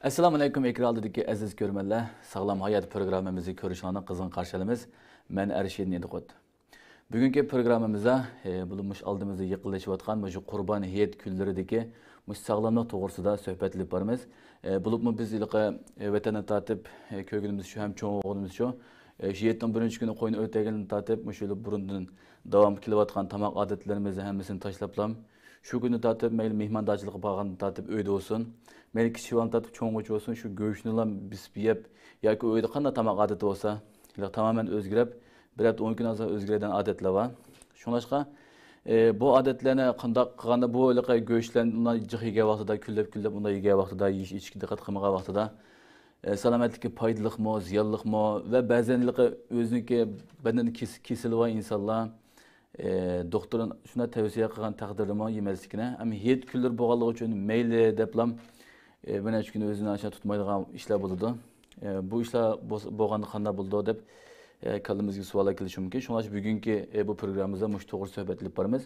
Assalomu alaykum ekrandagi aziz ko'rmanlar. Sog'lom hayot programmamizni ko'rishni qizg'in qarshilaymiz. Men Arshid Nediqot. Bugungi programmamizda bulunmuş oldimizda yaqinlashayotgan shu Qurbon hayit kunlaridagi sog'lomlik to'g'risida suhbatlashib boramiz. Bulubmu biz ilqa vatanni tatib ko'rganimiz shu ham cho'ng o'g'limiz shu. Hayitning birinchi kuni qo'yni o'taganini tatib, shu burundan davom kelayotgan tamoq odatlarimizni hammasini tashlablam. Shu kuni tatib mayli mehmondorchilikqa borgan tatib uyda olsun. Mayli kichiklarni tatib cho'ng'ich olsun, shu go'shtni bisib yeb yoki uyda qanday tamoq odati bo'lsa, tamamen o'zgarib, bir hafta 10 kun sonra o'zgaradigan odatlar var. Şunlaşqa bu odatlarni qanday qilganda bu go'shtlarni jiq yegan vaqtida, kunlab uni yegan vaqtida, yeyish ichishga diqqat qilmagan vaqtida salomatlikka foydaliqmi, ziyonliqmi va ba'zan o'ziniki badan kesilgan insonlar doktorun shuna tavsiya qilgan taqdirda yemaslikni, ammo hiyat kunlar bo'lganligi uchun mayli deblam bana üç gün özünü aşağı tutmaydigan işler bo'ladi. Bu işler bo'lganda qanday bo'ldi deb kalımızga savollar kelishi mumkin. Shuning uchun bugungi bu programmamizda mush to'g'ri suhbatlashib boramiz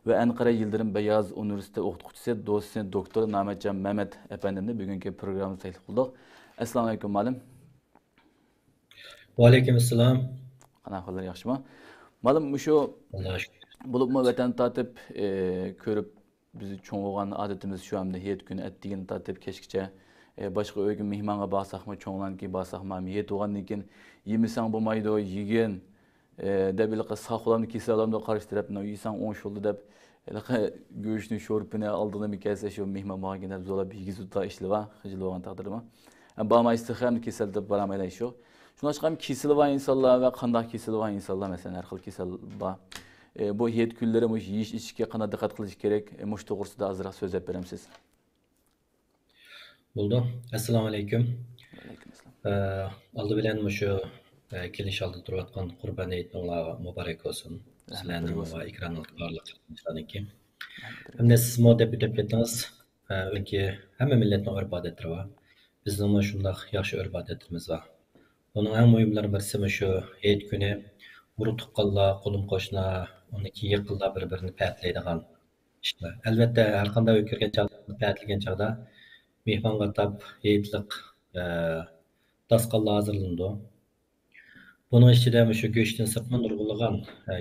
va Anqara Yildirim Beyaz Universiteti o'qituvchisi, dotsent, doktor Namatjon Mehmet efendimni bugungi programmamizga taklif qildik. Assalomu alaykum ma'lum. Va alaykum assalom. Qanaqa ahvollar, yaxshimi? Ma'lum shu Allohga shukr. bulubmu vatan tatib ko'rib bizi cho'ng'gan odatimiz shu hamda hiyat kuni atdigini tatib kechgacha boshqa uyga mehmonga borsaqmi, cho'nglarniki borsaqmi, hiyat bo'lgandan keyin yemasang bo'lmaydi, yegin deb saqlamni kasallarni qarshi tarafdan yesang 10 shuldi deb go'shtni sho'rpini oldini mi kelsa shu mehmon bo'lgan deb zo'lab yegizutda ishlava, xijil bo'lgan taqdirda. Bormaysa ham kasal deb boramaydi shu. Shundan chiqib kesilgan insonlar va qanday kesilgan insonlar masalan har xil kasal bor. Bu hiyat kunlari yeyish ichishga qanday diqqat qilish kerak? Mush to'g'risida ozroq so'zlab beramiz. Bo'ldi. Assalomu alaykum. Alaykum assalom. Oldi bilan shu kelish oldi turayotgan Qurbon hayitinglar muborak bo'lsin. Sizlarning va ekranning barliqlariniki. Hamda siz deb o'tib ketdingiz. Chunki hamma millatning urf-odatlari bor. Bizning shunday yaxshi urf-odatlarimiz bor. Onun eng muhimlari birisi shu hayit kuni urug' tuqqanlar, qo'lim qo'shna, uniki yaqinlar bir-birini patlaydigan ishlar. Albatta har qanday o'kirgan chaqda, patlagan chaqda mehmonga atab hayitliq dasqallar hazırlandı. Bunun ichida shu go'shtdan sirtman nurg'ulagan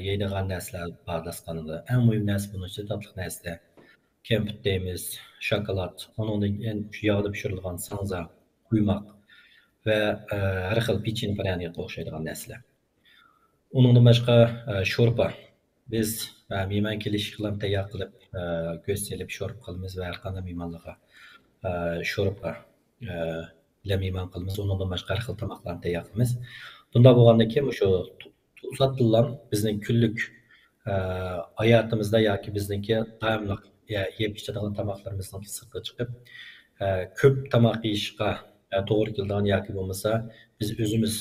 yeydigan narsalar bor dasqanida. Eng muhim narsa bunun ichida tatliq narsa. Kempit deymiz, shokolad, onun shu yog'da pishirilgan sanza, quymoq ve har xil pechenye pryaniyga o'xshaydigan narsalar. Onundan başqa şorpa. Biz mehmon kelishlarni tayyor qilib, go'sht selib sho'rpa qilamiz va har qanday mehmonlarga sho'rpa bilan mehmon qilamiz. Onundan başqa har xil tamoqlarni tayyor qilamiz. Bunda bo'lgandan keyin shu uzatilgan bizning kunlik hayotimizda yoki bizningki doimli yeb ichadigan tamoqlarimizdan sirtqa chiqib, ko'p tamoq yeyishga to'g'ri keladigan yoki bo'lmasa biz o'zimiz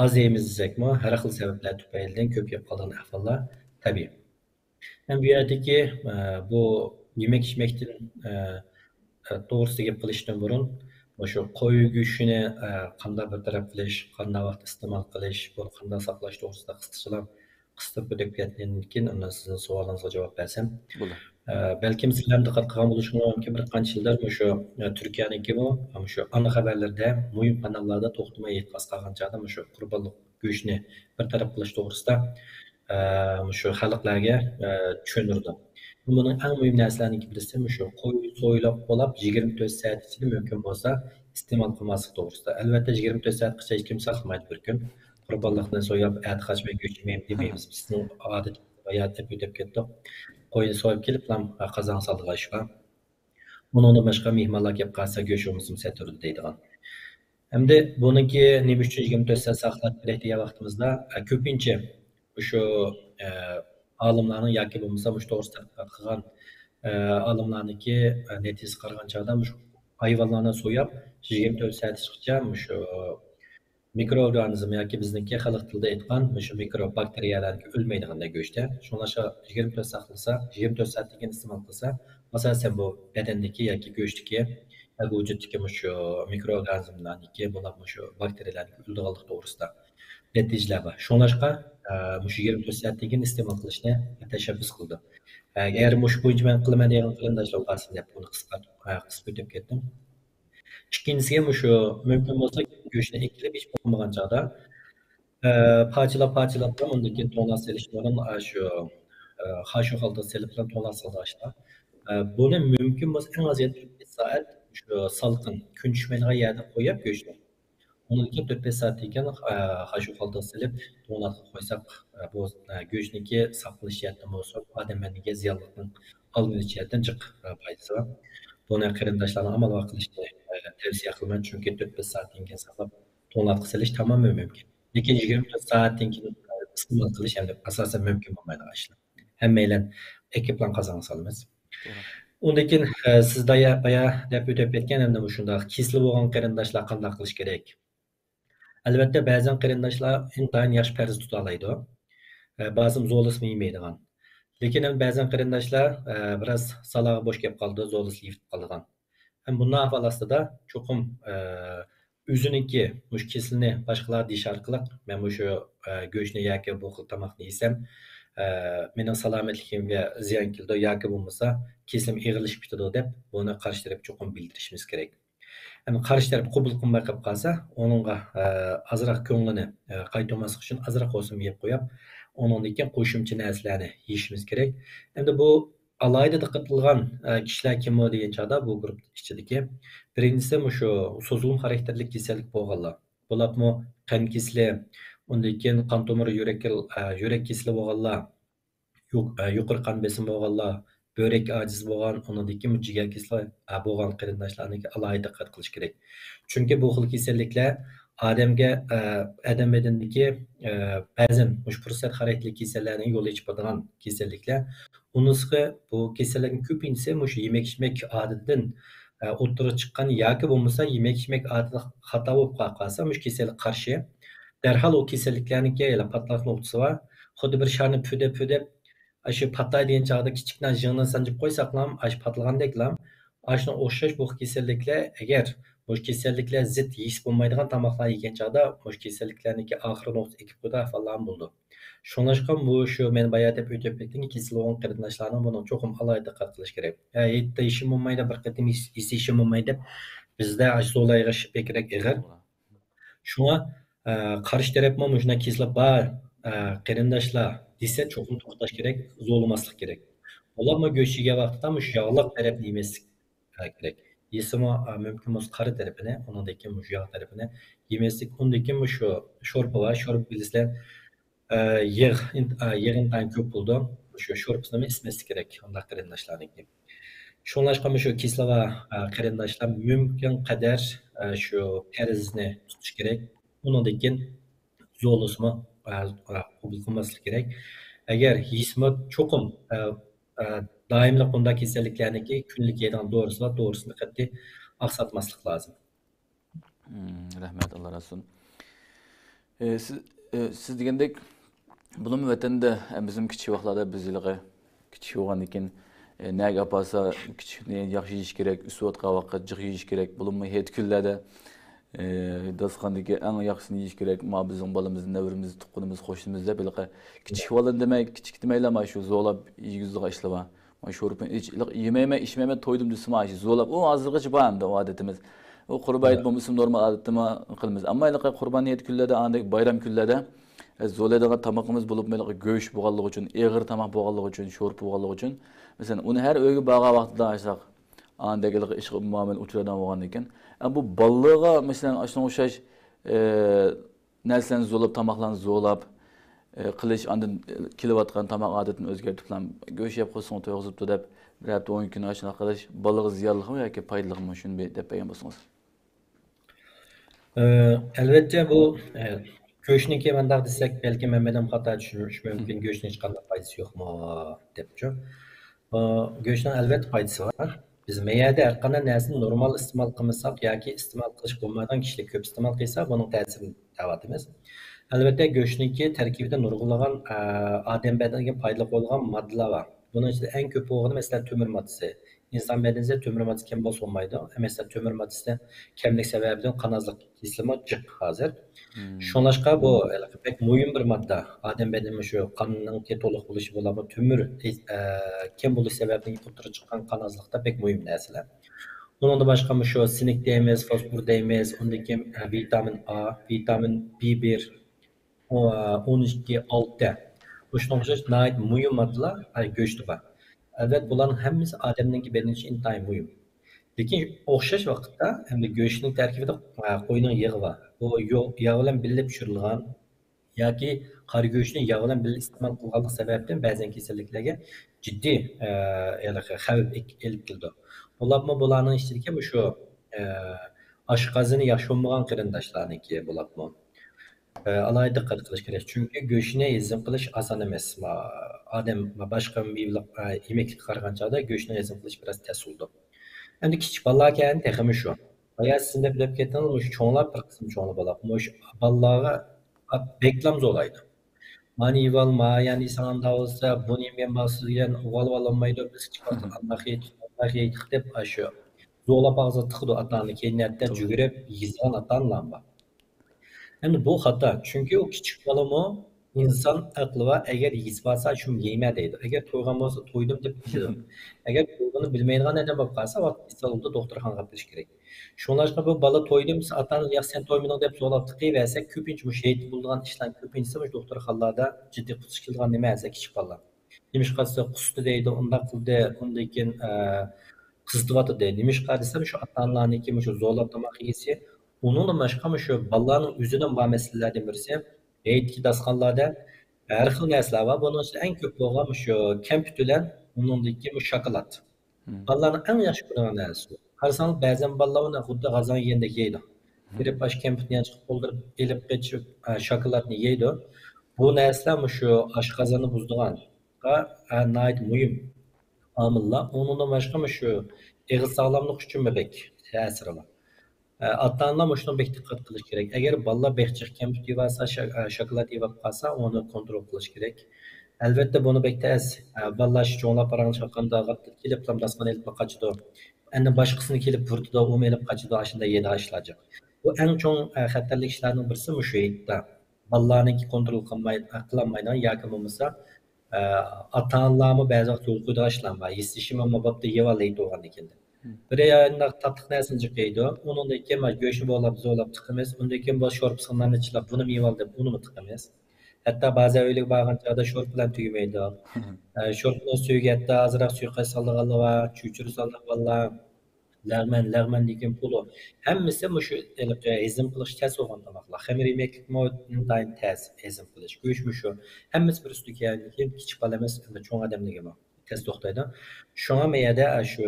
az yeyimiz desəkmi, hər xil səbəblər tüpaylıdan köp yap qalan əhvallar təbii. Mən bu yerdəki bu yemək içməkdən doğrusu gap qilishdan burun shu qo'y go'shtini qanday bir taraf qilish, qanday vaqt iste'mol qilish, buni qanday saqlash to'g'risida qisqa o'tib ketgandan keyin undan sizning savolingizga javob bersam. Belkim sizlar diqqat qilgan bo'lishinglar mumkin bir qancha yillar shu Turkiyaniki shu ana xabarlarda muhim kanallarda to'xtamay yetkaz qolgan chog'da shu qurbonlik go'shtni bir taraf qilish to'g'risida shu xalqlarga tushuntirdi. Bunun eng muhim narsalarning birisi shu qo'y so'ylab bo'lib 24 soat ichida mumkin bo'lsa iste'mol qilmaslik to'g'risida. Albatta 24 soatgacha hech kim saqlamaydi bir kun. Qurbonlikni so'yib, ati qochmay go'sht yemaymiz demaymiz. Bizning odat hayot deb o'tib ketdi. Qo'yni so'yib kelib qozon soldigan ish bor. Bundan boshqa mehmonlar kelib qolsa go'shtimizni saturdi deydigan. Hamda buniki nima uchun 24 soat saqlab kerak degan vaqtimizda ko'pincha shu olimlarning yoki bo'lmasa shu to'g'risida qilgan olimlarniki natijasi qaragan chog'da shu hayvonlarni so'yib 24 soatgacha shu mikroorganizm yoki bizniki xalq tilida aytgan shu mikrobakteriyalarga o'lmaydigan go'shtda shunlasha 24 saqlasa 24 soatdan keyin iste'mol qilsa asosan bu badandagi yoki go'shtdagi vujuddagi shu mikroorganizmlarniki bular shu bakteriyalarni o'ldirganlik to'g'risida natijalar bor. Shunlashqa shu 24 soatdan keyin iste'mol qilishni tashabbus qildi. Agar shu bo'yicha men qilaman degan qarindoshlar bo'lsin deb buni qisqa o'tib ketdim. İkincisi şu mümkün olsa go'shtni ekilib hech bo'lmagan chog'da parçalab undan keyin to'g'nab selishmadan shu hashu holda selib bilan to'g'nab solishlar. Buni mümkün bo'lsa eng az 4-5 soat shu salqin kun tushmaydigan yerda qo'yib go'shtni. Ondan keyin 4-5 soatdan keyin hashu holda selib to'g'natib qo'ysak bu go'shtniki saqlash jihatdan bo'lsa odamlarga ziyonlikdan oldini jihatdan jiq foydasi bor. Buni qarindoshlarni amal qilishni tavsiya qilaman, chunki 4-5 soatdan keyin saqlab to'g'natib selish tamoman mumkin. Lekin 24 soatdan keyin iste'mol qilish endi asosan mumkin bo'lmaydigan ishlar. Hammaylar ekiplan qozon solamiz. Undan keyin siz baya deb o'tib ketgan endi shunday kesli bo'lgan qarindoshlar qanday qilish kerak? Albatta ba'zan qarindoshlar intayin yaxshi parz tuta oladi. Ba'zim zo'lismi yemaydigan. Lekin ba'zan qarindoshlar biraz salog'i bo'sh kelib qoldi, zo'lisi yeyib qolgan. Hem bundan ahval aslida cho'qim o'ziniki mush kesilni boshqalar deyish orqali men shu go'shtni yoki bu xil tomoqni yesam mening salomatligimga ziyon keldi yoki bo'lmasa kesim ig'ilishib ketadi deb buni qarshi taraf cho'qim bildirishimiz kerak. Hem qarshi taraf qabul qilmay qolib qolsa, onunga azroq ko'nglini qaytarmaslik uchun azroq olsin yeb qo'yib, onundan keyin qo'shimcha narsalarni yeyishimiz kerak. Endi bu alayda diqqat qilgan kishilar kim degan chog'da bu guruh ichidagi birinchisi shu so'zilma xarakterli kasallik bo'lganlar. Bularmi qon kesili, undan keyin qon tomiri yurak kesili bo'lganlar, yuqori qon besimi bo'lganlar, börek aciz bo'lgan, undan keyin jigar kesili bo'lgan qarindoshlarga alayda diqqat qilish kerak. Chunki bu xil kasalliklar adam bedenidagi ba'zan fursat xarakterli kasallarning yo'l ochib turadigan kasalliklar. Unisi bu kasallikning ko'pinchisi shu yemek-ichmek odatidan o'ttirib chiqqan yoki bo'lmasa yemek-ichmek odati xato bo'lib qolsa, mush kasallik qarshi darhol u kasalliklarniki patlaq nuqtasi bor. Xuddi bir sharni pudab shu patlay degan chog'da kichikna jig'ni sanjib qo'ysak ham, shu patlagandeklam, shunga o'xshash bu kasalliklar agar bu kasalliklar zid yeyish bo'lmaydigan tomoqlar yegan chog'da bu kasalliklarniki oxiri nuqta ekib qo'ydi ahvollar bo'ldi. Shuningdek bu shu men bayat deb o'tib ketdim, kesili bo'lgan qarindoshlarning buni cho'qim alohida diqqat qilish kerak. Yetti ishim bo'lmaydi, bir qatim ishim bo'lmaydi. Bizda zo'layg'ish bekrak ig'ir. Shunga qarshi tarafma shuna kesilib bor qarindoshlar desa cho'qim to'xtash kerak, zo'lamaslik kerak. Ularma go'sht yegan vaqtda shu yog'liq tarafni yemaslik kerak. Yesimi mumkin bo'lsa qari tarafini, undan keyin shu yog' tarafini yemaslik. Undan keyin shu sho'rpa va sho'rpa bilasizlar yig'indan ko'p bo'ldi. Shu sho'rpasini ismaslik kerak undaq qarindoshlarniki. Shunlashqa shu kesla va qarindoshlar mumkin qadar shu parzni tutish kerak. Undan keyin zo'lismi qabul qilmaslik kerak. Agar yesmi cho'qim doimli bunday kasalliklarniki kunlik yeydigan doğrusini qat'iy oqsatmaslik lozim. Rahmat, Allah razı olsun. Siz degandek bunun vatanda bizim kichik vaqtlarda bizlarga kichik bo'lgan ekan nega apasa kichikni yaxshi yeyish kerak, usiyotgan vaqt jiq yeyish kerak. Bulunma het kunlarda dasxandagi eng yaxshisini yeyish kerak. Ma bizning bolamiz, navrimiz, tuqqunimiz, qo'shnimiz deb bilaqa kichik bola demak, kichik demaylar shu zo'lab yegizdiga ishlar bor. Sho'rpa yemayman, ichmayman, to'ydim desam shu zo'lab u hozirgacha bor endi odatimiz. O qurbayit bo'lmasa normal odatda qilamiz. Ammo qurban niyat kunlarda, andek bayram kunlarda zo'laydigan tamoqimiz bo'lib, go'sht bo'lganligi uchun, eg'ir tamoq bo'lganligi uchun, sho'rpa bo'lganligi uchun, masalan, uni har uyga borgan vaqtida aytsak, andek ish muomala uchradan bo'lgan ekan. Bu balliga masalan, shunga o'xshash narsalarni zo'lab, tamoqlarni zo'lab qilish, andan kelayotgan tamoq odatini o'zgartirib, go'sht yeb qo'ysang to'yg'izibdi deb, bir hafta 10 kun ashuna qilish, balliga ziyonlimi yoki foydalimi shuni deb bergan bo'lsangiz. Albatta bu go'shtniki mandaq desak, balki men bilan xato tushunish mumkin, go'shtning hech qanday foydasi yo'qmi debchi. Go'shtning albatta foydasi bor. Biz meyada har qanday narsani normal iste'mol qilmasak yoki iste'mol qilish bo'lmagan kishilar ko'p iste'mol qilsa, buning ta'sirini davatimiz. Albatta go'shtniki tarkibida nurg'unlagan odam badaniga foydali bo'lgan moddalar bor. Buning ichida eng ko'p bo'lgani masalan temir moddasi. İnsan bedeninde temir maddesi kim bol olmaydı. Mesela temir maddesi kemlik sebebiyle kanazlık kesilme cık hazır. Şunlaşka bu pek mühim bir madde. Adem bedeninde şu kanının ketoluk buluşu bulamı temir kim buluş sebebiyle oturup çıkan kanazlıkta pek mühim nesile. Bunun da başka şu sinik deymiz, fosfor deymiz, ondaki vitamin A, vitamin B1, 12, 6. Bu şunun nait mühim maddeler göçtü var. Evet, bunların hepsi adamın bedeni için intayet mühim. Lekin o'xshash vaqtda endi go'shtning tarkibida qo'yning yig'i bor. Bu yog' bilan birga pishirilgan yoki qora go'shtni yog' bilan birga iste'mol qilganlik sababdan ba'zan kasalliklarga jiddiy xavf elib keldi. Bularning ichidagi shu oshqozoni yaxshi bo'lmagan qarindoshlarniki bo'ladi. Alayda diqqat qilish kerak. Chunki go'shtni hazm qilish oson emas. Odam boshqa yemeklikka qaraganda go'shtni hazm qilish biroz tez bo'ldi. Endi kichik bolalar ekan texmi shu. Agar sizni bilib ketdingiz, shu cho'nglar bir qism cho'nglar bo'ladi. Mush bolalarga beklam zo'laydi. Mani yival ma yani sana da olsa bunu yemeyen bahsedilen olmaydı biz çıkartı Allah'ı deb shu zo'lab og'zi tiqdi atani keyiniyatda jugurib yizgan atanlar bor. Endi bu xato. Chunki u kichik bolami inson aqli va agar yeyib olsa shum yeyma deydi. Agar to'ygan bo'lsa to'ydim deb deydi. Agar to'yg'ini bilmaydigan odam bo'lib qolsa, vaqt isolda doktorxonaga berish kerak. Shunlashqa bu bola to'ydim, atan ya sen to'ymading deb zo'lab tiqiyversa, ko'pincha bu shehid bo'lgan ishlar ko'pincha bu doktorxonalarda jiddiy qusish kelgan nima esa kichik bolalar. Nimishqa desa qusdi deydi, undaq qildi, undan keyin qizdivyotdi deydi. Nimishqa desam shu atanlarniki shu zo'lab tomoq yeysa Onunla başqa şu balların üzündən var məsələlərdən birisi, eytki dasxanlarda hər xil nəslər var. Bunun içində ən köp olan şu kempüt ilə onundakı bu şokolad. Balların ən yaxşı görən nəsi. Qarsanız bəzən ballar onu xuddi qazan yeyəndə yeydi. Girib baş kempütdən çıxıb doldurub elib keçib şokoladni yeydi. Bu nəslər şu aşqazanı buzduğan nəhayət mühim amillər. Onunla başqa şu ağız sağlamlıq üçün bebek təsiri var. Ata-onalar şuna bek diqqat qilish kerak. Agar bolalar bexchiq kemput yeyasa, shokolad yeb qolsa, uni kontrol qilish kerak. Albatta buni bektas bolalar cho'nglab parang'ishqanda kelib damdasqani elib qochdi. Endi boshqasini kelib vurdi, u melib qochdi, shunda yedi ishlajaq. Bu eng chong xatarlik ishlarning birisi shu yerda. Bolalarniki kontrol qilmaydigan yoki bo'lmasa ata-onalarmi ba'zi vaqt yo'l qo'ydigan ishlar bor. Yesishim mabobda yevalaydi o'g'an ekan. Bir ayında tatlı nesini çıkıyordu. Onun da iki göğüşü boğulap zoğulap tıkımız. Onun da iki boş şorp sınırlarını çıkıp bunu mu yivaldı, bunu mu tıkımız. Hatta bazen öyle bağıntıda şorp bilen tüymeydi. Şorpunu suyu getti, azırak suyu kaysallığı var, çüçürü sallığı var. Lağmen dikin pulu. Hemmisi şu ezim kılış tez olan damaklar. Hemir yemeklik muadın tez ezim kılış. Göğüş şu. Hemmisi bir üstü yani küçük balemiz çoğun adamlı gibi. Tez toxtaydı. Şuna meyada şu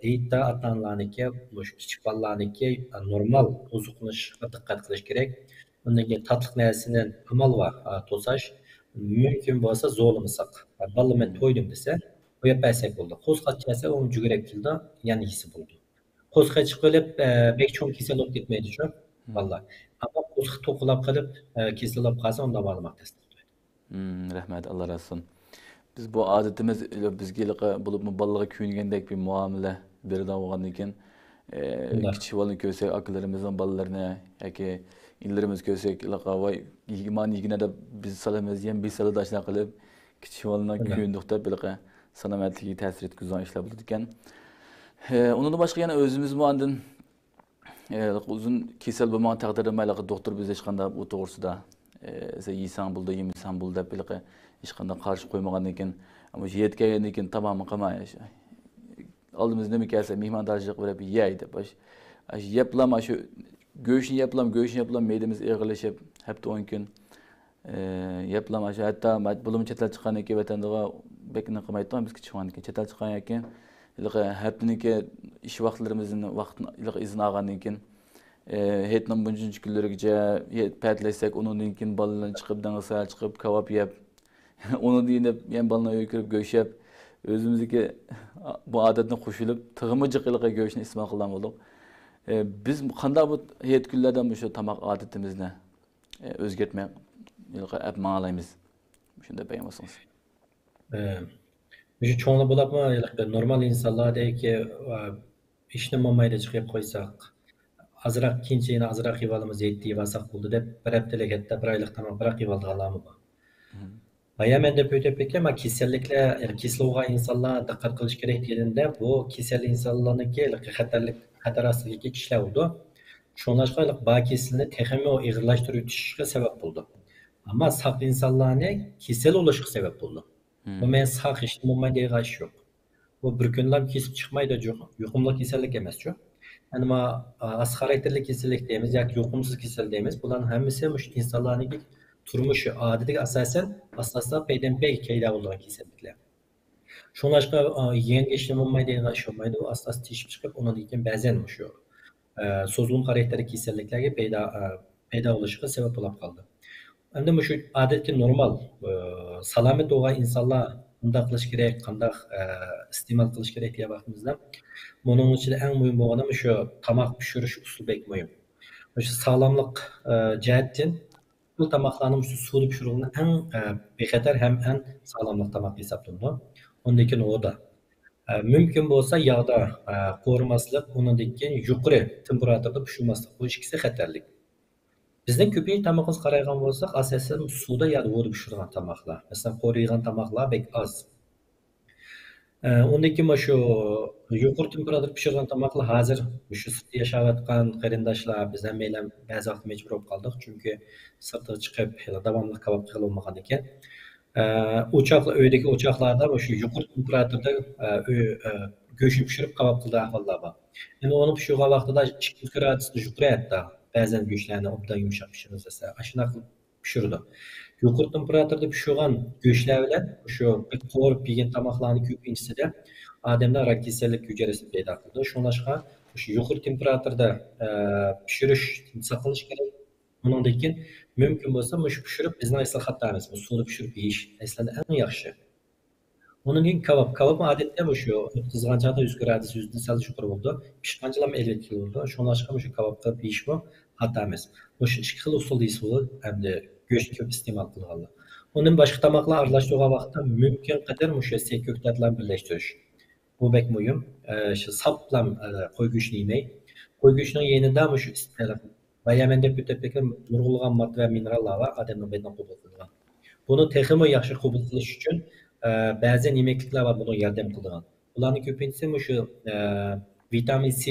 eğitte atanlarniki, bu kichik bolalarniki normal ozuqlanishga diqqat qilish kerak. Undan keyin tatliq narsasinin amal var to'sash mumkin bo'lsa zo'limisak. Bola men to'ydim desa, qo'yib bersak bo'ldi. Qo'zg'atch desa, u jugurib keldi, yana yisi bo'ldi. Qo'zg'atch qilib bek cho'ng kasal bo'lib ketmaydi shu bolalar. Ammo qo'zg'at to'qilab qilib kasal bo'lib qolsa, unda ma'lumot test. Rahmat, Allah razı olsun. Biz bu adetimiz bizge bulup balaga kuyungandek bir muamele berdi olgandan keyin kichik bolani ko'rsak akalarimizning bolalarini yoki inlarimiz ko'rsak voy yigman yigina deb biz salamiz ham besaladashlar qilib kichik bolani kuyundiq deb bilaqa salomatligiga ta'sir etkazgan ishlar bo'ladi ekan. Undan boshqa yana o'zimiz bu andin uzun kasal bo'lmagan taqdirda mayli doktor biz hech qanday bu to'g'risida sen yeysan bo'ldi, yemasan bo'ldi deb bilaqa hech qanday qarshi qo'ymagandan keyin ama yetgandan keyin tamomini qilmay oldimizda nima kelsa mehmondorchilik qilib yeydi. Yeplam shu go'shtni yeplam meydamiz eg'irlashib hafta 10 kun yeplam shu hatto bulum chetlab chiqqandan keyin vatanda bekni qilmaydi biz kichikdan keyin chetlab chiqqandan keyin haftaniki ish vaqtlarimizning vaqtini izin olgandan keyin hetning bunchunchi kunlarigacha patlasak undan keyin bolalar chiqib dangasal chiqib kebab yeb onu deyinib men balına öykürüp göğüşüp özümüzdeki bu adetine koşulup tığımıcı kılığa göğüşünü ismal kılan olduk. Biz qanday bu yetkililerden bu şu tamak adetimizni özgertmek hep mağalayımız. Şunda beğenmezsiniz. Şu çoğunla bulap mı normal insanlar deyik ki işini mamayda çıkıp koysak azırak kinçeyini azırak yivalımız yetti yivasak buldu dep bir heptelik hatta bir aylık tamam bırak yivaldı alamı var. Hemen de böyle peki ama kesinlikle kesli olan insanlar dikkat kılış gerek yerinde bu kesel insanlarınki hatar astındaki kişiler oldu. Şunlaşkalık bağ kesilini tehimi o ağırlaştırıcıya sebep oldu. Ama sağ insanlarına kesel oluşu sebep oldu. Bu men sağ işte bu madde yaş yok. Bu bir günler kesip çıkmayı da yok. Yukumlu kesellik emez çok. Yani ama az karakterli kesillik deyimiz, ya yokumsuz kesillik deyimiz. Bunların hemisi insanların turmuşu adeti asasen peydenpey keyda olan kesinlikle. Şunlaşka yengeçli olmayı yaşamaydı o asas teşvik çıkıp onun için bazen şu sözlüm karakteri kesinliklerge peyda oluşuna sebep olup kaldı. Hem de şu adetki normal salamet olan insanlar bunda kılış gerek, kanda istimal kılış gerek diye baktığımızda bunun içinde en mühim olan şu tamak pişiriş usulü pek mühim. Şu sağlamlık cihetten bu tamaklarning shu suvda pishirilgani eng bexatar ham eng sog'lomlik tamoq hisoblanadi. Undan keyin u da mumkin bo'lsa yog'da qo'rimaslik, undan keyin yuqori temperaturada pishirmaslik. Bu ikkisi xatarlik. Bizning ko'pincha tamoqimiz qaraygan bo'lsak, asosan suvda yoki vodda pishirilgan tamoqlar. Masalan, qo'rigan tamoqlar bek oz. Undan keyin shu yuqori temperaturada pishirilgan tamoqlar hozir shu sirtda yashayotgan qarindoshlar biz hammaylar ba'zi vaqt majbur bo'lib qoldik, chunki sirtga chiqib davomli kabob qilolmagan ekan. O'choqlar uydagi o'choqlarda shu yuqori temperaturada go'sht pishirib kabob qilgan ahvollar bor. Endi uni pishirgan vaqtida 200 gradusda yuqori hatto ba'zan go'shtlarni obdan yumshoq pishirsa, shunaqa qilib pishirdi. Yuqori temperaturada pishirgan go'shtlar bilan shu qo'rib yegan tomoqlarning ko'pinchisida odamda rak kasallik hujayrasini paydo qildi. Shunlashqa shu yuqori temperaturada pishirish saqlanish kerak. Undan keyin mumkin bo'lsa shu pishirib bizning islohotlarimiz bu suvda pishirib yeyish aslida eng yaxshi. Undan keyin kabob. Kabob odatda shu qizg'anchada 100 gradus 100 sal yuqori bo'ldi. Pishqanchalar 50 kilo bo'ldi. Shunlashqa shu kabob qilib yeyish bu xato emas. Shu ikki xil usul deysiz hamda go'sht ko'p iste'mol qilganlar. Undan boshqa tomoqlar aralashtirgan vaqtda mumkin qadar shu seko'ktatlarni birlashtirish. Bu bek muhim. Shu saplam qo'y go'shtini yemay. Qo'y go'shtining yanida shu bayamanda ko'tapga nurg'ulg'an modda va minerallar va odamning bedaniga qabul qilgan. Buni texmi yaxshi qabul qilish uchun ba'zi yemekliklar var buna yordam qiladigan. Ularning ko'pinchisi shu vitamin C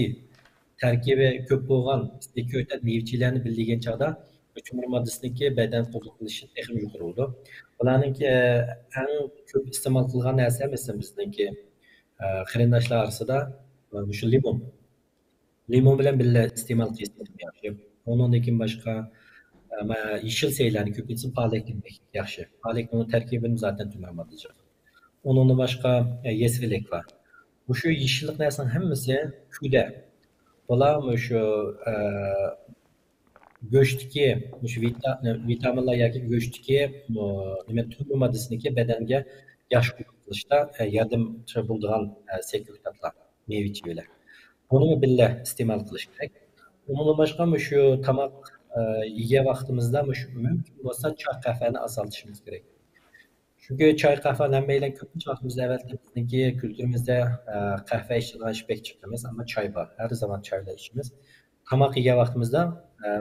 tarkibi ko'p bo'lgan seko'tat mevchilarni bildigan chog'da o'chmir moddasiniki badan qabul qilishi texmi yuqori bo'ldi. Ularninki eng ko'p iste'mol qilgan narsa masalan bizniki qarindoshlar orasida shu limon. Limon bilan birga iste'mol qilsak yaxshi. Undan keyin boshqa yeşil şeylerin köpüksün paleklik yaxşı. Palekliğin terkibini zaten tümör maddeler. Onun başka yesvilik var. Bu şu yeşillik nesinin hemmisi küde. Ola şu göçteki şu vitaminler yaki göçteki tümör maddesindeki bedenge yaş kılışta yardımcı bulduğun sektörler, meyve çiviler. Bunu bile istimal kılış gerek. Onun başka şu tamak yiye vaktimizde mümkün olsa çay kahveni azaltışımız gerek. Çünkü çay kahveden beylen köpünç vaktimizde evvelce bizdeki kültürümüzde kahve içtiğinden pek çıktığımız ama çay var. Her zaman çayla içimiz. Tamak yiye vaktimizde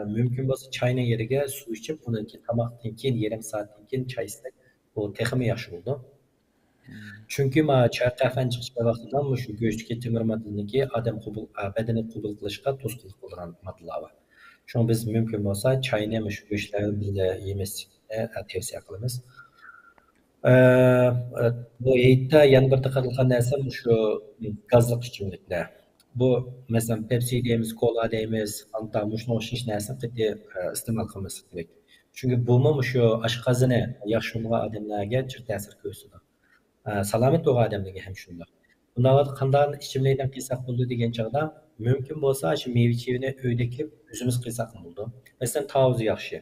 mümkün olsa çayın yerine su içip onunki tamaktan keyin yarım saatten keyin çay istek. Bu texmi yaxşı oldu. Çünkü çay kahvenin çıkışma vaxtında şu göçteki tümür maddesindeki adam bedeni qabul qilishga to'sqinlik qiladigan moddalar var. Şu an biz mümkün olsa çayını şu göçlerini birle yemesini tavsiye qilamiz. Bu heyette yana bir diqqat narsa şu gazlı ichimliklar. Bu mesela Pepsi deymiz, Cola deymiz, Fanta, shunga o'xshash narsani qat'iy iste'mol qilmaslik kerak. Chunki bu shu oshqozoni yaxshi bo'lgan odamlarga juda ta'sir ko'rsatadi. Salomat bo'lgan odamlarga ham shunday. Bundan qanday ichimlikdan qiysak bo'ldi degan chog'da mümkün bo'lsa shu meva chevini uyda o'zimiz qilsak bo'ldi. Masalan, tavuz yaxshi.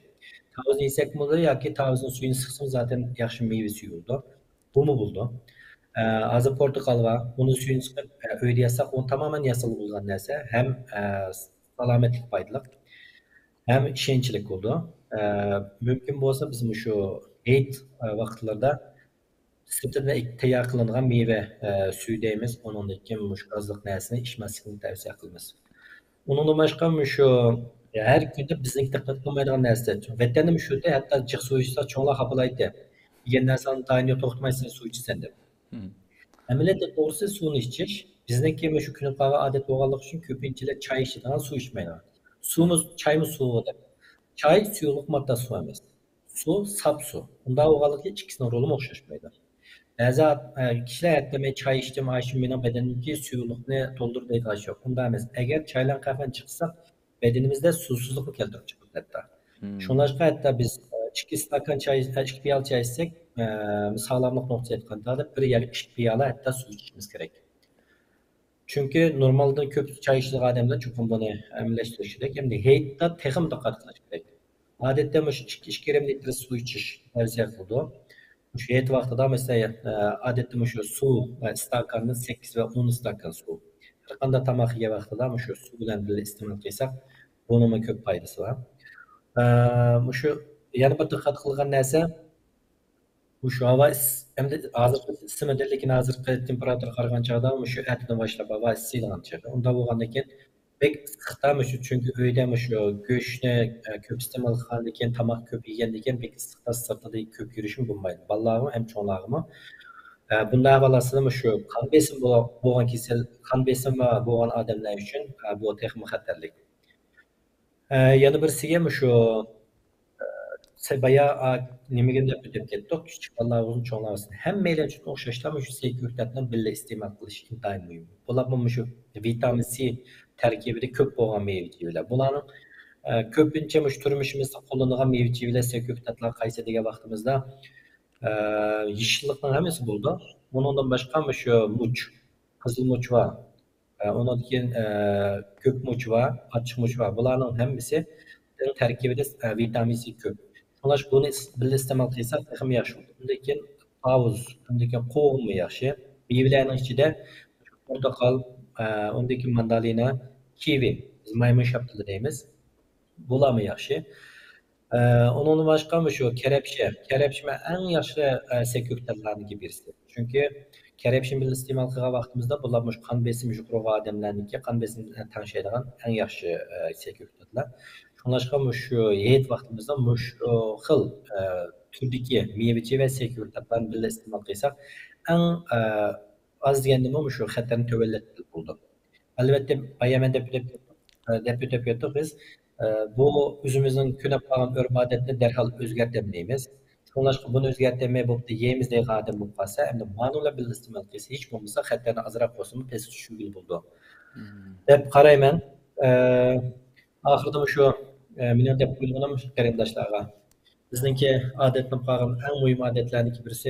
Tavuz yesak bo'ldi yoki tavuzning suyini siqsam zaten yaxshi meva suyi bo'ldi. Bu mu bo'ldi? Hozir portakal var. Bunun suyunu siqib uyda yesak, u tamamen yasalib bo'lgan narsa. Hem salomatlik foydali, hem ishonchlik bo'ldi. Mümkün bo'lsa biz shu Eid vaqtlarda sirtida tayyor qilingan meva suyu deymiz. Undan keyin shu gazliq narsani ichmaslikni tavsiya qilamiz. Undan boshqa shu her kunda bizning diqqat qilmaydigan narsa. Vatanimiz shuda hatto jiq suv ichsa cho'nglar xafalaydi. yegenden sana dayanıyor toxtmaysan suv içsen deb. Amaliyotda to'g'risi suvni ichish bizniki shu kuni qolgan odat bo'lganligi uchun ko'pinchalar choy ichadigan suv ichmaydi. Suvimiz choymi suvi deb. Choy suyuqlik modda suv emas. Suv sap suv. Unda bo'lganligi ikkisining roli o'xshashmaydi. Ba'zi kishilar aytadi choy ichdim, shu mening badanimdagi suyuqlikni to'ldirib deydigan yo'q. Unda emas. Agar choydan qahvani chiqsak, badanimizda suvsizlikni keltirib chiqadi hatto. Shunlashqa hatto biz 2 stakan choy, 2 piyola choy ichsak, sog'lomlik nuqtai aytganda bir yoki 2 piyola hatto suv ichishimiz kerak. Chunki normalda ko'p choy ichadigan odamlar cho'qim buni amillashtirish kerak. Endi hayitda texim diqqat qilish kerak. Odatda mush 2 yarim litr suv ichish tavsiya qildi. Shu hayit vaqtida mesela odatda shu suv stakanni 8 va 10 stakan suv. Har qanday tamoq yegan vaqtida shu suv bilan birga iste'mol qilsak, bunun ko'p foydasi bor. Shu yana bir diqqat qilgan narsa shu havo endi hozirgi issimida lekin hozirgi temperatura qaragan chog'da shu atdan boshlab havo issigan chog'i. Unda bo'lgandan keyin bek issiqda shu chunki uyda shu go'shtni ko'p iste'mol qilgandan keyin tamoq ko'p yegandan keyin bek issiqda sirtida ko'p yurishim bo'lmaydi. Bolalarga ham cho'nglarga bunday havolasida shu qon besim bo'lgan kasal, qon besimi bo'lgan odamlar uchun bu texnik xatarlik. Yana birisiga shu Sebaya nimaga deb o'tib ketdik. Kichik bolalar uchun cho'nglar uchun hammalar uchun o'xshashlar shu seyko'ktatni birga iste'mol qilish intayin muhim. Bular shu vitamin C tarkibida ko'p bo'lgan meva-chevalar. Bularning ko'pincha shu turmushimizda qo'llanilgan meva-chevalar seyko'ktatlar qaysi degan vaqtimizda yeshillikning hammasi bo'ldi. Bundan boshqa shu much, qizil much va ondan keyin ko'k much va ochiq much va bularning hammasi tarkibida vitamin C ko'p. Şunlar bunu birlikte iste'mol qilsak ham yaxshi. Undan keyin pavuz, undan keyin qovun yaxshi. Mevlarning ichida portaqal, undan keyin mandalina, kivi, biz maymun shaptili deymiz. Bularmi yaxshi. Onun boshqa shu karabsha. Karabsha eng yaxshi seyko'ktatlarning birisi. Chunki karabshani birlikte iste'mol qilgan vaqtimizda bular qon besimi yuqori odamlarniki qon besimini tanishadigan eng yaxshi seyko'ktatlar. Şunlaşqa shu hayit vaqtimizda shu xil turdagi meva-cheva seyko'ktatlarni birga iste'mol qilsak, eng az deganda shu xatarni to'g'irlatib bo'ldi. Albatta, bayaman deb o'tib ketdik biz. Bu o'zimizning kunab qolgan urf-odatni darhol o'zgartirmaymiz. Şunlaşqa buni o'zgartirmay bo'pti, yeymiz degan odam bo'lib qolsa, endi ma'nolar birga iste'mol qilsa, hech bo'lmasa xatarni azroq bo'lsin, past tushugil bo'ldi. Deb qarayman. Oxirida shu men deb qo'yganim qarindoshlarga bizningki odatni qolgan eng muhim odatlarning birisi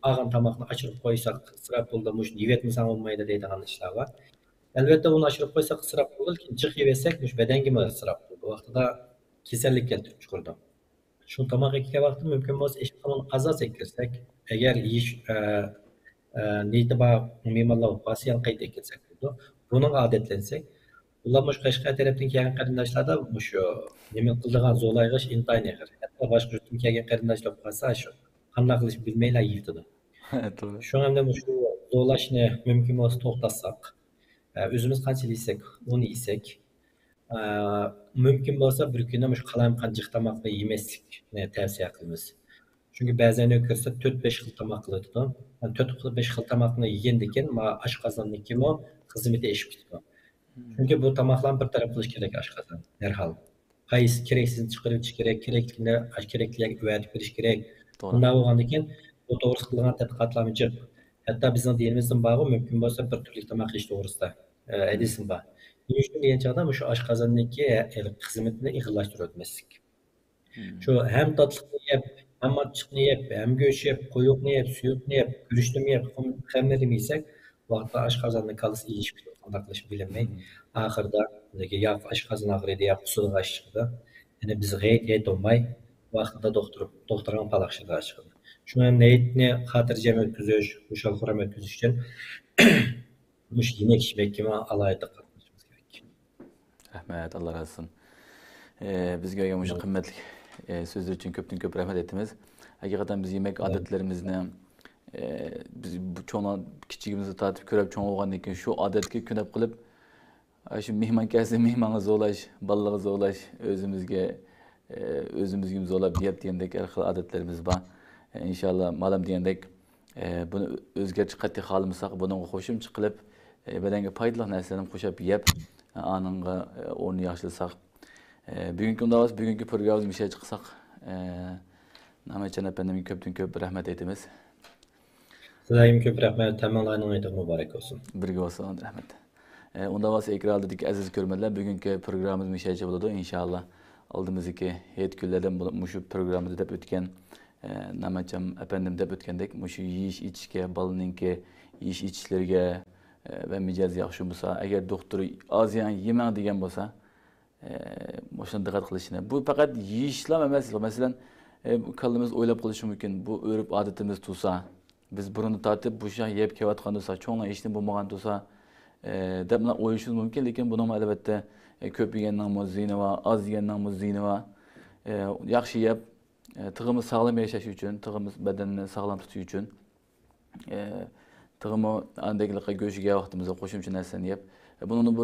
qolgan tomoqni ochirib qo'ysak isrof bo'ldi, mush yevetmasam bo'lmaydi deydigan ishlar bor. Albatta uni ochirib qo'ysak isrof bo'ldi, lekin jiq yeversak mush badanga isrof bo'ldi. Vaqtida kasallik keltirib chiqardi. Shu tomoq yegan vaqtda mumkin bo'lsa eshitgan qazosa kirsak, agar yeyish niyati bor me'morlar bo'lsa qayta ketsak bo'ldi. Buning odatlansak ular Qashqar tarafdan kelgan qarindoshlarda shu nima qildigan zo'layg'ish intayin og'ir. Hatto boshqa yurtdan kelgan qarindoshlar qolsa shu qanday qilishni bilmaylar yitadi. To'g'ri. Shu hamda shu zo'lashni mumkin bo'lsa to'xtatsak, o'zimiz qancha yesak, uni yesak, mumkin bo'lsa bir kunda shu qalam qanjiq tomoqni yemaslikni tavsiya qilamiz. Chunki ba'zan ko'rsa 4-5 xil tomoq qiladi. 4-5 xil tomoqni yegandan keyin oshqozonniki xizmati eshib ketadi. Chunki bu tomoqlarni bir taraf qilish kerak oshqozon darhol. Qaysi keraksizini chiqarib chiqish kerak, keraklilarga o'rgatib berish kerak. Bunday bo'lgandan keyin bu to'g'risida qilgan tadqiqotlarni chiq. Hatto bizning dinimizdan bog'i mumkin bo'lsa bir turli tomoq yeyish to'g'risida hadisim bor. Nima uchun degan chog'da shu oshqozonniki xizmatini ig'irlashtirib o'tmaslik. Shu ham tatliqni yeb, ham achchiqni yeb, ham go'sht yeb, quyuqni yeb, suyuqni yeb, guruchni yeb, hammasini yesak, vaqtda oshqozonni kalisi yeyish qanday qilish bilinmay, oxirida yo oshqozon og'riydi, yo qusung'i chiqadi. Ya'ni biz g'ayt olmay vaqtida doktorga palaqshida chiqadi. Shuni ham niyatni xotirjam o'tkazish, xushalxo'ram o'tkazish uchun mush yemak ichmakka alohida qatnashimiz kerak. Rahmat, Allah razı olsun. Bizga olgan shu qimmatli so'zlar uchun ko'pdan ko'p rahmat aytamiz. Haqiqatan biz yemak odatlarimizni biz bu cho'nglar kichigimizni tatib ko'rib cho'ng bo'lgandan keyin shu odatga kunab qilib shu mehmon kelsa mehmonga zo'lash, bolalarga zo'lash, o'zimizga zo'lab yeb degandek har xil odatlarimiz bor. İnşallah malum degandek buni o'zgartirish qat'iy xohlamasak, bunga qo'shimcha qilib badanga foydali narsalarni qo'shib yeb, anınga o'rni yaxshilasak. Bugungi kunda bugungi programmamiz mishay chiqsak, Namatjon efendimga ko'pdan ko'p rahmat aytamiz. Sizlarga ko'p rahmat. Tamamlaning aytib muborak bo'lsin. Birga bo'lsin, rahmat. Unda bo'lsa ekrandagi aziz ko'rmanlar, bugungi programmamiz mishay bo'ladi inshaalloh. Oldimizdagi heyet kunlardan shu programmada deb o'tgan Namatjon efendim deb o'tgandek, shu yeyish ichishga, bolaninki yeyish ichishlariga va mijoz yaxshi bo'lsa, agar doktor oziyan yemang degan bo'lsa, boshdan diqqat qilishni. Bu faqat yeyishlar emas, masalan, kallamiz o'ylab qolishi mumkin. Bu o'rib odatimiz tursa, biz burunni tortib bu shay yeb kelayotgan bo'lsa, cho'nglar ishni bo'lmagan tursa, deb o'ylashimiz mumkin, lekin buning albatta ko'p yeganning ziyni va oz yeganning ziyni va yaxshi yeb, tig'imiz sog'lom yashash uchun, tig'imiz badanni sog'lom tutish uchun, tig'imi andakliqqa go'shiga vaqtimizda qo'shimcha narsani yeb, bunun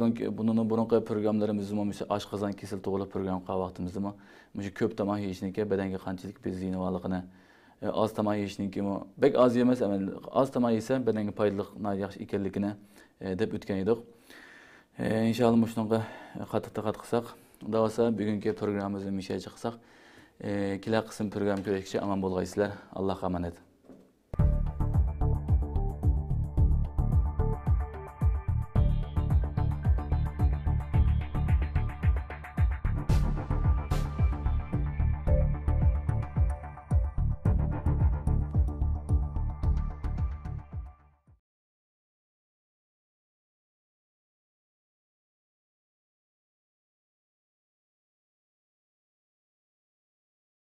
burunqi programlarımızda oshqozon kesel to'g'ri program qilgan vaqtimizda shu ko'p tomon yeyishniki badanga qanchalik biz ziynivorligini, oz tomon yeyishniki bek oz emas, oz tomon yesa badanga foydali yaxshi ekanligini deb o'tgan edik. İnşallah shunga qattiq diqqat qilsak, unda bo'lsa bugungi programmamizni mishay chiqsak, kelar qism program ko'rishgacha aman bo'lgaysizlar. Allohga emanet.